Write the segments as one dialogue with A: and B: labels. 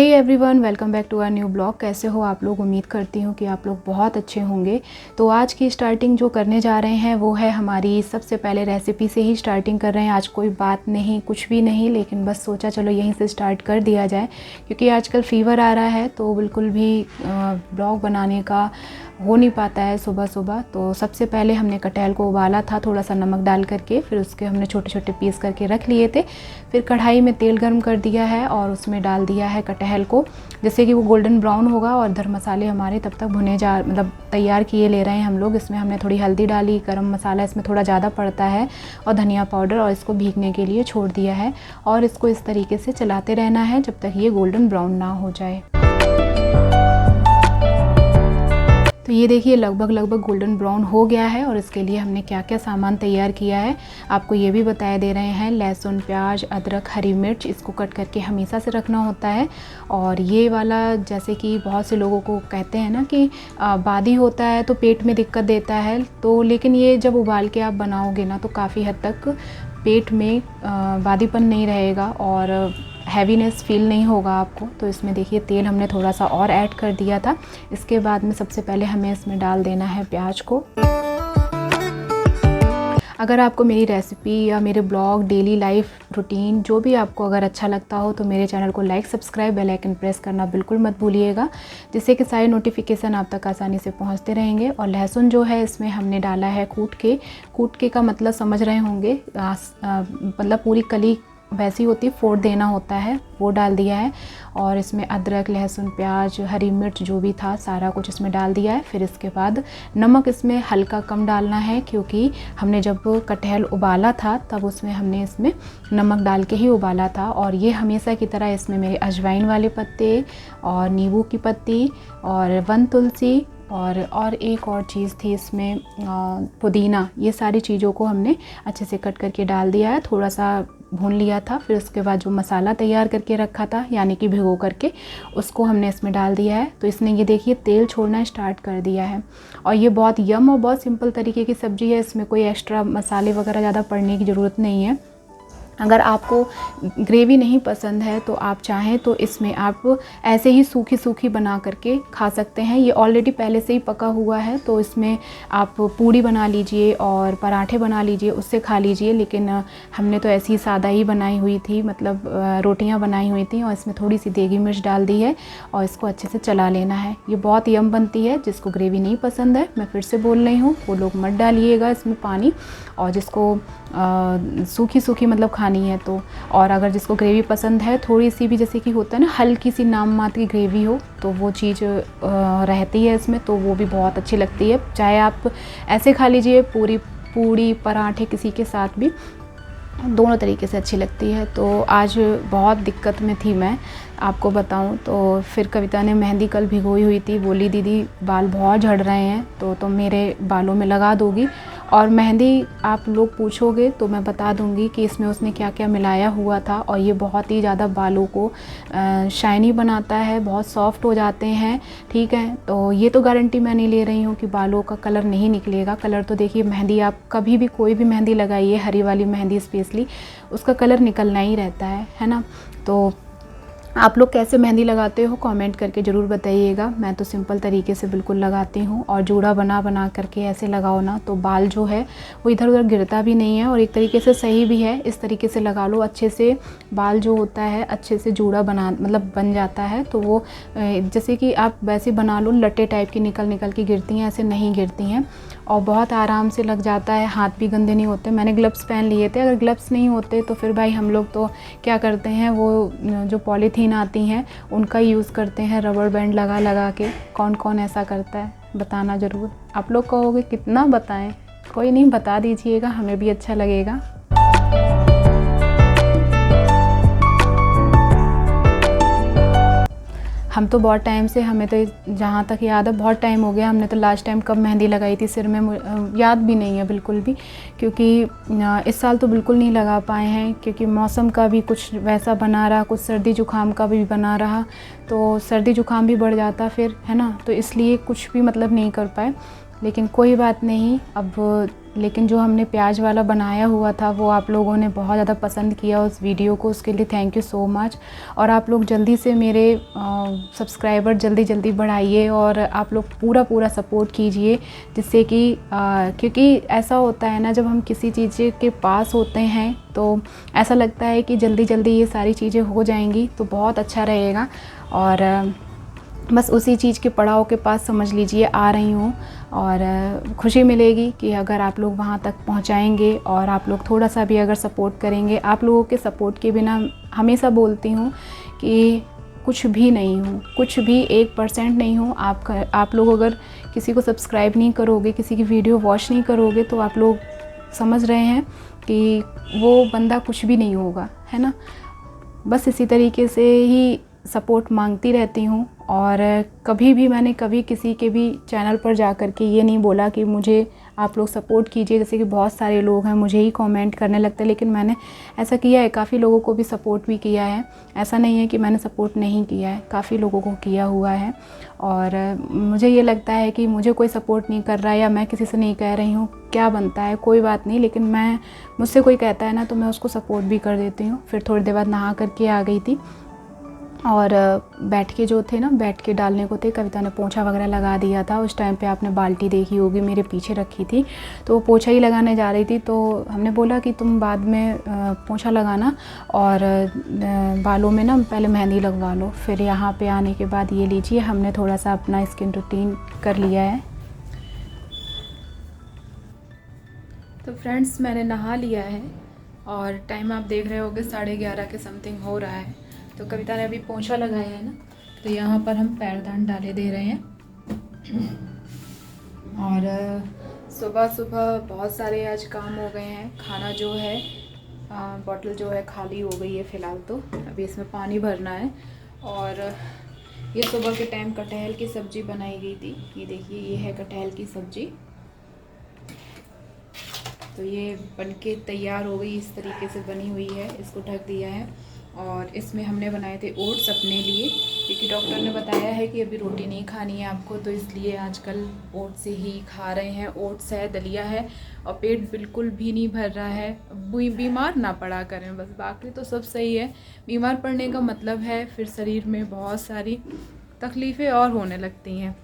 A: Hey everyone, welcome back to our new blog. कैसे हो आप लोग? उम्मीद करती हूँ कि आप लोग बहुत अच्छे होंगे। तो आज की स्टार्टिंग जो करने जा रहे हैं वो है हमारी सबसे पहले रेसिपी से ही स्टार्टिंग कर रहे हैं। आज कोई बात नहीं, कुछ भी नहीं, लेकिन बस सोचा चलो यहीं से स्टार्ट कर दिया जाए, क्योंकि आजकल फ़ीवर आ रहा है तो बिल्कुल भी ब्लॉग बनाने का हो नहीं पाता है सुबह सुबह। तो सबसे पहले हमने कटहल को उबाला था थोड़ा सा नमक डाल करके, फिर उसके हमने छोटे छोटे पीस करके रख लिए थे। फिर कढ़ाई में तेल गर्म कर दिया है और उसमें डाल दिया है कटहल को, जैसे कि वो गोल्डन ब्राउन होगा। और इधर मसाले हमारे तब तक तैयार किए ले रहे हैं हम लोग। इसमें हमने थोड़ी हल्दी डाली, गरम मसाला इसमें थोड़ा ज़्यादा पड़ता है, और धनिया पाउडर, और इसको भीगने के लिए छोड़ दिया है। और इसको इस तरीके से चलाते रहना है जब तक ये गोल्डन ब्राउन ना हो जाए। तो ये देखिए लगभग गोल्डन ब्राउन हो गया है। और इसके लिए हमने क्या क्या सामान तैयार किया है आपको ये भी बताया दे रहे हैं। लहसुन, प्याज, अदरक, हरी मिर्च, इसको कट करके हमेशा से रखना होता है। और ये वाला, जैसे कि बहुत से लोगों को कहते हैं ना कि बादी होता है तो पेट में दिक्कत देता है, तो लेकिन ये जब उबाल के आप बनाओगे ना तो काफ़ी हद तक पेट में बादीपन नहीं रहेगा और हैवीनेस फील नहीं होगा आपको। तो इसमें देखिए तेल हमने थोड़ा सा और ऐड कर दिया था। इसके बाद में सबसे पहले हमें इसमें डाल देना है प्याज को। अगर आपको मेरी रेसिपी या मेरे ब्लॉग, डेली लाइफ रूटीन जो भी आपको अगर अच्छा लगता हो तो मेरे चैनल को like, subscribe, bell icon press करना बिल्कुल मत भूलिएगा, जिससे कि सारे नोटिफिकेशन आप तक आसानी से पहुंचते रहेंगे। और लहसुन जो है इसमें हमने डाला है कूट के का मतलब समझ रहे होंगे, मतलब पूरी कली वैसी होती है, फोड़ देना होता है, वो डाल दिया है। और इसमें अदरक, लहसुन, प्याज, हरी मिर्च जो भी था सारा कुछ इसमें डाल दिया है। फिर इसके बाद नमक इसमें हल्का कम डालना है, क्योंकि हमने जब कटहल उबाला था तब इसमें नमक डाल के ही उबाला था। और ये हमेशा की तरह इसमें मेरे अजवाइन वाले पत्ते और नींबू की पत्ती और वन तुलसी और एक और चीज़ थी इसमें, पुदीना, ये सारी चीज़ों को हमने अच्छे से कट करके डाल दिया है, थोड़ा सा भून लिया था। फिर उसके बाद जो मसाला तैयार करके रखा था, यानी कि भिगो करके, उसको हमने इसमें डाल दिया है। तो इसने ये देखिए तेल छोड़ना स्टार्ट कर दिया है। और ये बहुत यम और बहुत सिंपल तरीके की सब्ज़ी है, इसमें कोई एक्स्ट्रा मसाले वगैरह ज़्यादा पड़ने की ज़रूरत नहीं है। अगर आपको ग्रेवी नहीं पसंद है तो आप चाहें तो इसमें आप ऐसे ही सूखी सूखी बना करके खा सकते हैं। ये ऑलरेडी पहले से ही पका हुआ है, तो इसमें आप पूड़ी बना लीजिए और पराठे बना लीजिए, उससे खा लीजिए। लेकिन हमने तो ऐसी सादा ही बनाई हुई थी, मतलब रोटियां बनाई हुई थी, और इसमें थोड़ी सी देगी मिर्च डाल दी है और इसको अच्छे से चला लेना है। ये बहुत यम बनती है। जिसको ग्रेवी नहीं पसंद है, मैं फिर से बोल रही हूँ, वो लोग मत डालिएगा इसमें पानी। और जिसको सूखी सूखी मतलब खानी है तो, और अगर जिसको ग्रेवी पसंद है, थोड़ी सी भी जैसे कि होता है ना हल्की सी नाम मात्र की ग्रेवी हो, तो वो चीज़ रहती है इसमें, तो वो भी बहुत अच्छी लगती है। चाहे आप ऐसे खा लीजिए, पूड़ी पराठे किसी के साथ भी, दोनों तरीके से अच्छी लगती है। तो आज बहुत दिक्कत में थी मैं आपको बताऊं तो। फिर कविता ने मेहंदी कल भिगोई हुई थी, बोली दीदी बाल बहुत झड़ रहे हैं तो तुम मेरे बालों में लगा दोगी। और मेहंदी आप लोग पूछोगे तो मैं बता दूंगी कि इसमें उसने क्या क्या मिलाया हुआ था। और ये बहुत ही ज़्यादा बालों को शाइनी बनाता है, बहुत सॉफ्ट हो जाते हैं, ठीक है। तो ये तो गारंटी मैं नहीं ले रही हूँ कि बालों का कलर नहीं निकलेगा। कलर तो देखिए, मेहंदी आप कभी भी कोई भी मेहंदी लगाइए, हरी वाली मेहंदी स्पेशली, उसका कलर निकलना ही रहता है ना। तो आप लोग कैसे मेहंदी लगाते हो कमेंट करके ज़रूर बताइएगा। मैं तो सिंपल तरीके से बिल्कुल लगाती हूँ, और जूड़ा बना करके ऐसे लगाओ ना तो बाल जो है वो इधर उधर गिरता भी नहीं है, और एक तरीके से सही भी है। इस तरीके से लगा लो, अच्छे से बाल जो होता है अच्छे से जूड़ा बन जाता है। तो वो जैसे कि आप वैसे बना लो, लट्टे टाइप की निकल के गिरती हैं, ऐसे नहीं गिरती हैं, और बहुत आराम से लग जाता है। हाथ भी गंदे नहीं होते। मैंने ग्लव्स पहन लिए थे, अगर ग्लव्स नहीं होते तो फिर भाई हम लोग तो क्या करते हैं, वो जो पॉलीथीन आती हैं उनका यूज़ करते हैं, रबर बैंड लगा के। कौन कौन ऐसा करता है बताना ज़रूर। आप लोग कहोगे कितना बताएं, कोई नहीं, बता दीजिएगा, हमें भी अच्छा लगेगा। हम तो बहुत टाइम से, हमें तो जहाँ तक याद है बहुत टाइम हो गया, हमने तो लास्ट टाइम कब मेहंदी लगाई थी सिर में याद भी नहीं है बिल्कुल भी, क्योंकि इस साल तो बिल्कुल नहीं लगा पाए हैं, क्योंकि मौसम का भी कुछ वैसा बना रहा, कुछ सर्दी जुकाम का भी बना रहा, तो सर्दी जुकाम भी बढ़ जाता फिर, है ना। तो इसलिए कुछ भी मतलब नहीं कर पाए। लेकिन कोई बात नहीं। अब लेकिन जो हमने प्याज वाला बनाया हुआ था वो आप लोगों ने बहुत ज़्यादा पसंद किया उस वीडियो को, उसके लिए थैंक यू सो मच। और आप लोग जल्दी से मेरे सब्सक्राइबर जल्दी बढ़ाइए और आप लोग पूरा सपोर्ट कीजिए, जिससे कि क्योंकि ऐसा होता है ना, जब हम किसी चीज़ के पास होते हैं तो ऐसा लगता है कि जल्दी ये सारी चीज़ें हो जाएंगी तो बहुत अच्छा रहेगा। और बस उसी चीज़ के पड़ाव के पास समझ लीजिए आ रही हूँ, और खुशी मिलेगी कि अगर आप लोग वहाँ तक पहुँचाएंगे और आप लोग थोड़ा सा भी अगर सपोर्ट करेंगे। आप लोगों के सपोर्ट के बिना हमेशा बोलती हूँ कि कुछ भी नहीं हूँ, कुछ भी 1% नहीं हूँ। आप लोग अगर किसी को सब्सक्राइब नहीं करोगे, किसी की वीडियो वॉच नहीं करोगे, तो आप लोग समझ रहे हैं कि वो बंदा कुछ भी नहीं होगा, है ना। बस इसी तरीके से ही सपोर्ट मांगती रहती हूँ। और कभी भी मैंने किसी के भी चैनल पर जा कर के ये नहीं बोला कि मुझे आप लोग सपोर्ट कीजिए, जैसे कि बहुत सारे लोग हैं मुझे ही कमेंट करने लगते हैं, लेकिन मैंने ऐसा किया है, काफ़ी लोगों को भी सपोर्ट भी किया है। ऐसा नहीं है कि मैंने सपोर्ट नहीं किया है, काफ़ी लोगों को किया हुआ है। और मुझे ये लगता है कि मुझे कोई सपोर्ट नहीं कर रहा है या मैं किसी से नहीं कह रही हूँ, क्या बनता है, कोई बात नहीं। लेकिन मुझसे कोई कहता है ना तो मैं उसको सपोर्ट भी कर देती हूँ। फिर थोड़ी देर बाद नहा करके आ गई थी और बैठ के जो थे ना, बैठ के डालने को थे, कविता ने पोंछा वगैरह लगा दिया था। उस टाइम पे आपने बाल्टी देखी होगी मेरे पीछे रखी थी, तो वो पोंछा ही लगाने जा रही थी। तो हमने बोला कि तुम बाद में पोंछा लगाना और बालों में ना पहले मेहंदी लगवा लो। फिर यहाँ पे आने के बाद ये लीजिए, हमने थोड़ा सा अपना स्किन रूटीन कर लिया है। तो फ्रेंड्स, मैंने नहा लिया है और टाइम आप देख रहे होगे 11:30 के समथिंग हो रहा है। तो कविता ने अभी पोंछा लगाया है ना, तो यहाँ पर हम पैरदान डाले दे रहे हैं। और सुबह बहुत सारे आज काम हो गए हैं। खाना जो है बॉटल जो है खाली हो गई है फ़िलहाल, तो अभी इसमें पानी भरना है। और ये सुबह के टाइम कटहल की सब्ज़ी बनाई गई थी। ये देखिए, ये है कटहल की सब्ज़ी। तो ये बनके तैयार हो गई, इस तरीके से बनी हुई है। इसको ढक दिया है और इसमें हमने बनाए थे ओट्स अपने लिए, क्योंकि डॉक्टर ने बताया है कि अभी रोटी नहीं खानी है आपको, तो इसलिए आजकल ओट्स ही खा रहे हैं। ओट्स है, दलिया है, और पेट बिल्कुल भी नहीं भर रहा है। बीमार ना पड़ा करें बस, बाकी तो सब सही है। बीमार पड़ने का मतलब है फिर शरीर में बहुत सारी तकलीफ़ें और होने लगती हैं।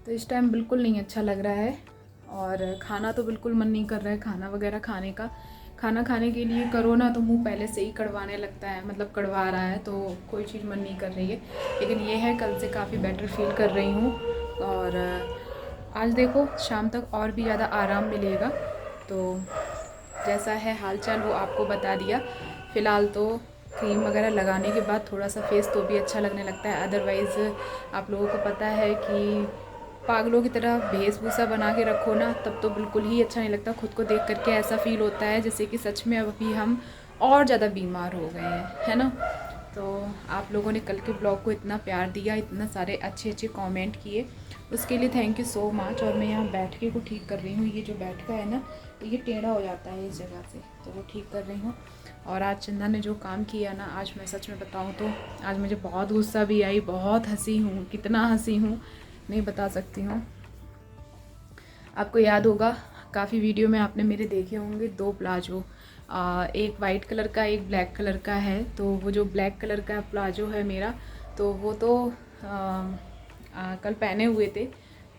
A: तो इस टाइम बिल्कुल नहीं अच्छा लग रहा है और खाना तो बिल्कुल मन नहीं कर रहा है खाना वगैरह खाने का। खाना खाने के लिए करो ना तो मुंह पहले से ही कड़वाने लगता है, मतलब कड़वा रहा है, तो कोई चीज़ मन नहीं कर रही है। लेकिन ये है, कल से काफ़ी बेटर फील कर रही हूँ। और आज देखो शाम तक और भी ज़्यादा आराम मिलेगा। तो जैसा है हालचाल वो आपको बता दिया। फ़िलहाल तो क्रीम वगैरह लगाने के बाद थोड़ा सा फेस तो भी अच्छा लगने लगता है। अदरवाइज़ आप लोगों को पता है कि पागलों की तरह वेशभूषा बना के रखो ना, तब तो बिल्कुल ही अच्छा नहीं लगता। खुद को देख करके ऐसा फ़ील होता है जैसे कि सच में अभी हम और ज़्यादा बीमार हो गए हैं, है ना। तो आप लोगों ने कल के ब्लॉग को इतना प्यार दिया, इतना सारे अच्छे कमेंट किए, उसके लिए थैंक यू सो मच। और मैं यहाँ बैठके को ठीक कर रही हूँ। ये जो बैठका है ना, तो ये टेढ़ा हो जाता है इस जगह से, तो वो ठीक कर रही हूँ। और आज चंदा ने जो काम किया ना, आज मैं सच में बताऊँ तो आज मुझे बहुत गुस्सा भी आई, बहुत हंसी हूँ, कितना हंसी हूँ नहीं बता सकती हूँ। आपको याद होगा काफ़ी वीडियो में आपने मेरे देखे होंगे 2 प्लाजो, एक वाइट कलर का, एक ब्लैक कलर का है। तो वो जो ब्लैक कलर का प्लाजो है मेरा, तो वो तो कल पहने हुए थे।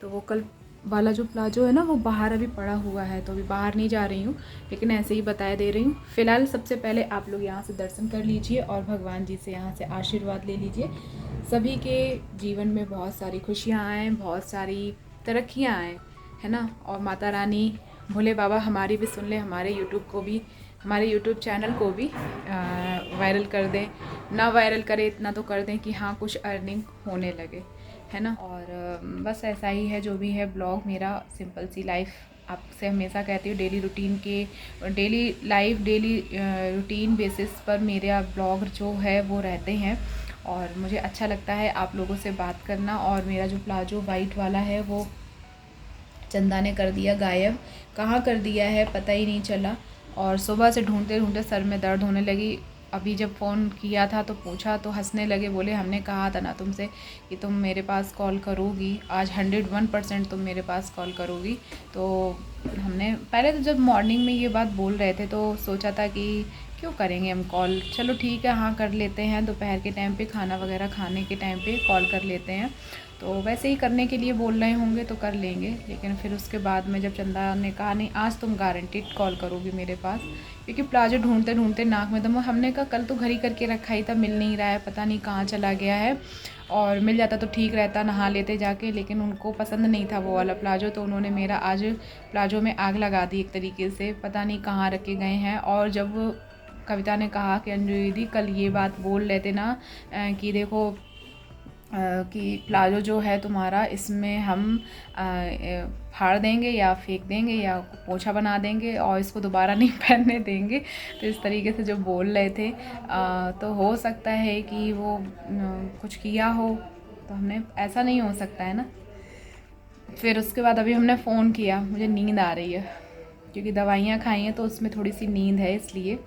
A: तो वो कल वाला जो प्लाजो है ना, वो बाहर अभी पड़ा हुआ है, तो अभी बाहर नहीं जा रही हूँ, लेकिन ऐसे ही बताया दे रही हूँ। फ़िलहाल सबसे पहले आप लोग यहाँ से दर्शन कर लीजिए और भगवान जी से यहाँ से आशीर्वाद ले लीजिए। सभी के जीवन में बहुत सारी खुशियाँ आएँ, बहुत सारी तरक्कियाँ आएँ, है ना। और माता रानी भोले बाबा हमारी भी सुन ले, हमारे यूट्यूब चैनल को भी वायरल कर दें। ना वायरल करे इतना तो कर दें कि हाँ कुछ अर्निंग होने लगे, है ना। और बस ऐसा ही है जो भी है ब्लॉग मेरा, सिंपल सी लाइफ। आपसे हमेशा कहती हूँ डेली रूटीन बेसिस पर मेरा ब्लॉग जो है वो रहते हैं। और मुझे अच्छा लगता है आप लोगों से बात करना। और मेरा जो प्लाजो वाइट वाला है वो चंदा ने कर दिया गायब, कहाँ कर दिया है पता ही नहीं चला। और सुबह से ढूंढते ढूंढते सर में दर्द होने लगी। अभी जब फ़ोन किया था तो पूछा तो हंसने लगे, बोले हमने कहा था ना तुमसे कि तुम मेरे पास कॉल करोगी, आज 101% तुम मेरे पास कॉल करोगी। तो हमने पहले तो जब मॉर्निंग में ये बात बोल रहे थे तो सोचा था कि क्यों करेंगे हम कॉल, चलो ठीक है हाँ कर लेते हैं, दोपहर के टाइम पे खाना वगैरह खाने के टाइम पे कॉल कर लेते हैं। तो वैसे ही करने के लिए बोल रहे होंगे तो कर लेंगे। लेकिन फिर उसके बाद में जब चंदा ने कहा नहीं आज तुम गारंटीड कॉल करोगी मेरे पास, क्योंकि प्लाजो ढूंढते ढूंढते नाक में दम, हमने कहा कल तो घर ही करके रखा ही था, मिल नहीं रहा है, पता नहीं कहाँ चला गया है, और मिल जाता तो ठीक रहता, नहा लेते जाके। लेकिन उनको पसंद नहीं था वो वाला प्लाजो, तो उन्होंने मेरा आज प्लाजो में आग लगा दी एक तरीके से, पता नहीं कहाँ रखे गए हैं। और जब कविता ने कहा कि अंजू दीदी कल ये बात बोल रहे थे ना कि देखो कि प्लाजो जो है तुम्हारा, इसमें हम फाड़ देंगे या फेंक देंगे या पोछा बना देंगे और इसको दोबारा नहीं पहनने देंगे, तो इस तरीके से जो बोल रहे थे तो हो सकता है कि वो कुछ किया हो, तो हमने ऐसा नहीं हो सकता है ना। फिर उसके बाद अभी हमने फ़ोन किया, मुझे नींद आ रही है क्योंकि दवाइयाँ खाई हैं तो उसमें थोड़ी सी नींद है इसलिए।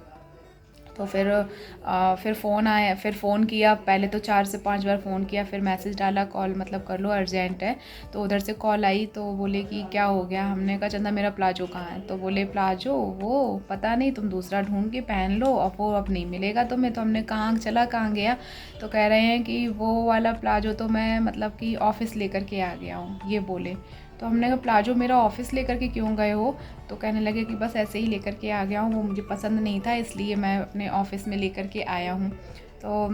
A: तो फिर फ़ोन आया, फिर फ़ोन किया, पहले तो 4 से 5 बार फ़ोन किया, फिर मैसेज डाला कॉल मतलब कर लो अर्जेंट है। तो उधर से कॉल आई तो बोले कि क्या हो गया, हमने कहा चंदा मेरा प्लाजो कहाँ है, तो बोले प्लाजो वो पता नहीं तुम दूसरा ढूंढ के पहन लो, अब वो अब नहीं मिलेगा तुम्हें। तो हमने कहाँ चला कहाँ गया, तो कह रहे हैं कि वो वाला प्लाजो तो मैं मतलब कि ऑफ़िस लेकर के आ गया हूँ, ये बोले। तो हमने कहा प्लाजो मेरा ऑफ़िस लेकर के क्यों गए हो, तो कहने लगे कि बस ऐसे ही लेकर के आ गया हूँ, वो मुझे पसंद नहीं था इसलिए मैं अपने ऑफ़िस में लेकर के आया हूँ। तो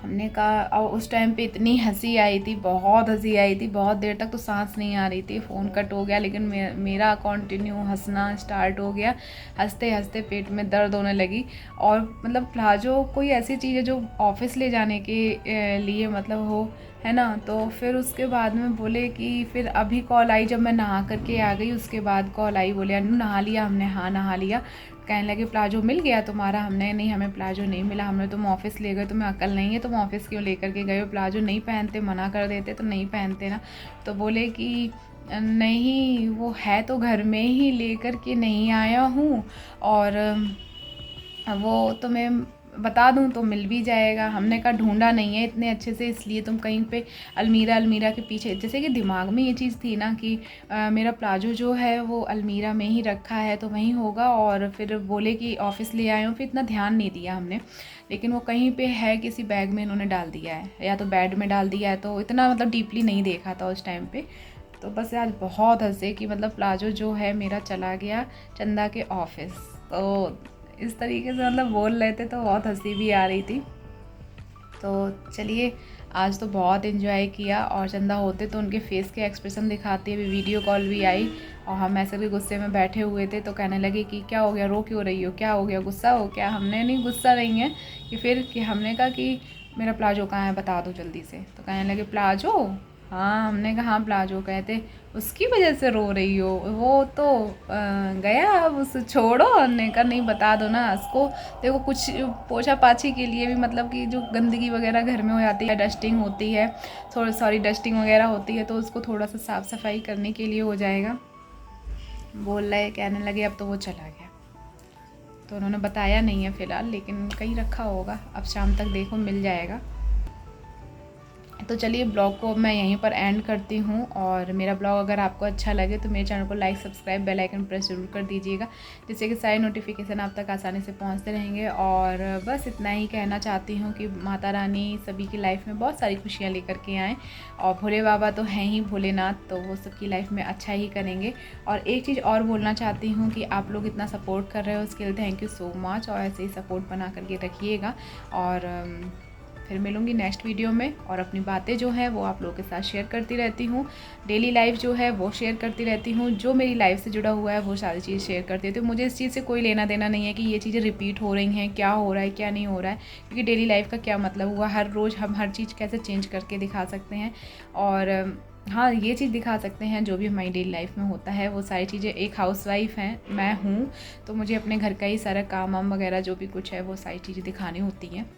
A: हमने कहा, और उस टाइम पे इतनी हंसी आई थी, बहुत हंसी आई थी, बहुत देर तक तो सांस नहीं आ रही थी, फ़ोन कट हो गया लेकिन मेरा कंटिन्यू हंसना स्टार्ट हो गया, हंसते हंसते पेट में दर्द होने लगी। और मतलब प्लाजो कोई ऐसी चीज़ है जो ऑफ़िस ले जाने के लिए मतलब हो, है ना। तो फिर उसके बाद में बोले कि फिर अभी कॉल आई जब मैं नहा करके आ गई, उसके बाद कॉल आई, बोले अनु नहा लिया, हमने हाँ नहा लिया। कहने लगे प्लाजो मिल गया तुम्हारा, हमने नहीं हमें प्लाजो नहीं मिला, हमने तुम ऑफ़िस ले गए, तुम्हें अकल नहीं है, तुम ऑफ़िस क्यों लेकर के गए हो, प्लाजो नहीं पहनते, मना कर देते तो नहीं पहनते ना। तो बोले कि नहीं वो है तो घर में ही लेकर के नहीं आया हूँ, और वो तुम्हें बता दूं तो मिल भी जाएगा। हमने कहा ढूंढा नहीं है इतने अच्छे से, इसलिए तुम कहीं पे अलमीरा के पीछे, जैसे कि दिमाग में ये चीज़ थी ना कि मेरा प्लाजो जो है वो अलमीरा में ही रखा है तो वहीं होगा। और फिर बोले कि ऑफ़िस ले आए हूँ, फिर इतना ध्यान नहीं दिया हमने, लेकिन वो कहीं पे है किसी बैग में इन्होंने डाल दिया है या तो बेड में डाल दिया है, तो इतना मतलब डीपली नहीं देखा था उस टाइम पे। तो बस आज बहुत हंसे कि मतलब प्लाजो जो है मेरा चला गया चंदा के ऑफ़िस। तो इस तरीके से मतलब बोल रहे थे तो बहुत हंसी भी आ रही थी। तो चलिए आज तो बहुत इन्जॉय किया, और चंदा होते तो उनके फेस के एक्सप्रेशन दिखाती, अभी वीडियो कॉल भी आई और हम ऐसे भी गुस्से में बैठे हुए थे, तो कहने लगे कि क्या हो गया, रो क्यों रही हो, क्या हो गया, गुस्सा हो क्या। हमने नहीं गुस्सा नहीं है कि फिर कि हमने कहा कि मेरा प्लाजो कहाँ है बता दो जल्दी से, तो कहने लगे प्लाजो, हाँ हमने कहा हाँ प्लाजो, कहते उसकी वजह से रो रही हो, वो तो गया अब उसे छोड़ो। हमने कहा नहीं बता दो ना उसको, देखो कुछ पोछा पाछी के लिए भी मतलब कि जो गंदगी वगैरह घर में हो जाती है, डस्टिंग होती है, थोड़ी सॉरी डस्टिंग वगैरह होती है, तो उसको थोड़ा सा साफ़ सफाई करने के लिए हो जाएगा। बोल रहे कहने लगे अब तो वो चला गया, तो उन्होंने बताया नहीं है फ़िलहाल, लेकिन कहीं रखा होगा, अब शाम तक देखो मिल जाएगा। तो चलिए ब्लॉग को मैं यहीं पर एंड करती हूँ, और मेरा ब्लॉग अगर आपको अच्छा लगे तो मेरे चैनल को like subscribe bell icon press ज़रूर कर दीजिएगा, जिससे कि सारे नोटिफिकेशन आप तक आसानी से पहुँचते रहेंगे। और बस इतना ही कहना चाहती हूँ कि माता रानी सभी की लाइफ में बहुत सारी खुशियाँ लेकर के आएँ, और भोले बाबा तो हैं ही भोलेनाथ, तो वो सबकी लाइफ में अच्छा ही करेंगे। और एक चीज़ और बोलना चाहती हूँ कि आप लोग इतना सपोर्ट कर रहे हो उसके लिए थैंक यू सो मच, और ऐसे ही सपोर्ट बना करके रखिएगा। और फिर मिलूँगी नेक्स्ट वीडियो में, और अपनी बातें जो है वो आप लोगों के साथ शेयर करती रहती हूँ, डेली लाइफ जो है वो शेयर करती रहती हूँ, जो मेरी लाइफ से जुड़ा हुआ है वो सारी चीज़ शेयर करती रहती हूँ। मुझे इस चीज़ से कोई लेना देना नहीं है कि ये चीज़ें रिपीट हो रही हैं, क्या हो रहा है क्या नहीं हो रहा है, क्योंकि डेली लाइफ का क्या मतलब हुआ, हर रोज़ हम हर चीज़ कैसे चेंज करके दिखा सकते हैं। और हाँ ये चीज़ दिखा सकते हैं जो भी हमारी डेली लाइफ में होता है, वो सारी चीज़ें। एक हाउसवाइफ हैं मैं हूँ, तो मुझे अपने घर का ही सारा काम वाम वगैरह जो भी कुछ है वो सारी चीज़ें दिखानी होती हैं,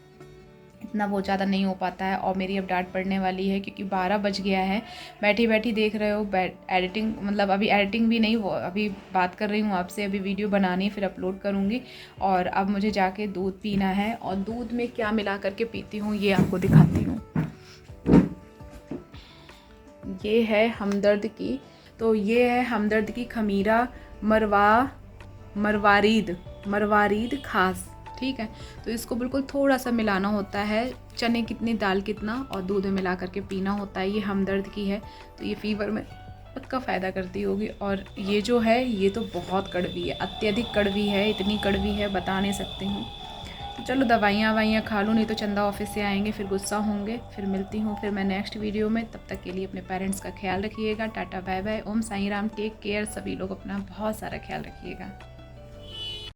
A: इतना बहुत ज़्यादा नहीं हो पाता है। और मेरी अब डांट पड़ने वाली है क्योंकि 12 बज गया है। बैठी बैठी देख रहे हो एडिटिंग, मतलब अभी एडिटिंग भी नहीं, वो अभी बात कर रही हूँ आपसे, अभी वीडियो बनानी फिर अपलोड करूँगी। और अब मुझे जाके दूध पीना है, और दूध में क्या मिला करके पीती हूँ ये आपको दिखाती हूँ। ये है हमदर्द की, तो ये है हमदर्द की खमीरा मरवारीद खास, ठीक है। तो इसको बिल्कुल थोड़ा सा मिलाना होता है, चने कितनी दाल कितना, और दूध में मिला करके पीना होता है। ये हमदर्द की है, तो ये फीवर में पक्का फ़ायदा करती होगी। और ये जो है ये तो बहुत कड़वी है, अत्यधिक कड़वी है, इतनी कड़वी है बता नहीं सकती हूँ। तो चलो दवाइयाँ खा लूँ, नहीं तो चंदा ऑफिस से आएंगे फिर गुस्सा होंगे। फिर मिलती हूँ फिर मैं नेक्स्ट वीडियो में। तब तक के लिए अपने पेरेंट्स का ख्याल रखिएगा। Tata bye bye, Om Sai Ram, take care. सभी लोग अपना बहुत सारा ख्याल रखिएगा।